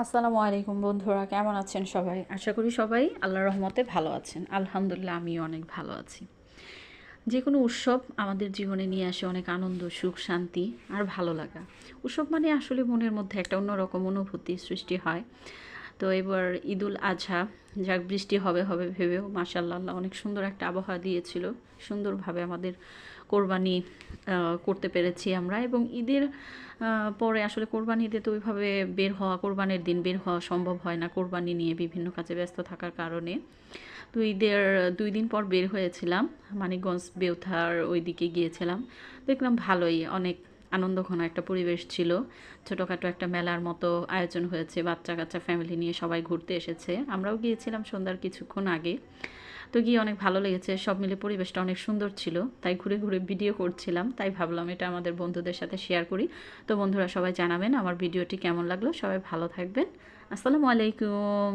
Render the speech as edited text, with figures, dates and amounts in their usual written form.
আসসালামু আলাইকুম বন্ধুরা, কেমন আছেন সবাই? আশা করি সবাই আল্লাহর রহমতে ভালো আছেন। আলহামদুলিল্লাহ আমিও অনেক ভালো আছি। যে কোনো উৎসব আমাদের জীবনে নিয়ে আসে অনেক আনন্দ, সুখ, শান্তি আর ভালো লাগা। উৎসব মানে আসলে মনের মধ্যে একটা অন্যরকম অনুভূতি সৃষ্টি হয়। তো এবার ঈদুল আজহা, যাক বৃষ্টি হবে হবে ভেবেও মাশাআল্লাহ আল্লাহ অনেক সুন্দর একটা আবহাওয়া দিয়েছিল। সুন্দরভাবে আমাদের কোরবানি করতে পেরেছি আমরা, এবং ঈদের পরে আসলে কোরবানি ঈদে তো ওইভাবে বের হওয়া, কোরবানির দিন বের হওয়া সম্ভব হয় না কোরবানি নিয়ে বিভিন্ন কাজে ব্যস্ত থাকার কারণে। তো ঈদের ২ দিন পর বের হয়েছিলাম, মানিকগঞ্জ বেউথার ওই দিকে গিয়েছিলাম। দেখলাম ভালোই, অনেক আনন্দঘন একটা পরিবেশ ছিল। ছোটোখাটো একটা মেলার মতো আয়োজন হয়েছে, বাচ্চা কাচ্চা ফ্যামিলি নিয়ে সবাই ঘুরতে এসেছে। আমরাও গিয়েছিলাম সন্ধ্যার কিছুক্ষণ আগে। তো গিয়ে অনেক ভালো লেগেছে, সব মিলে পরিবেশটা অনেক সুন্দর ছিল। তাই ঘুরে ঘুরে ভিডিও করছিলাম, তাই ভাবলাম এটা আমাদের বন্ধুদের সাথে শেয়ার করি। তো বন্ধুরা সবাই জানাবেন আমার ভিডিওটি কেমন লাগলো। সবাই ভালো থাকবেন। আসসালামু আলাইকুম।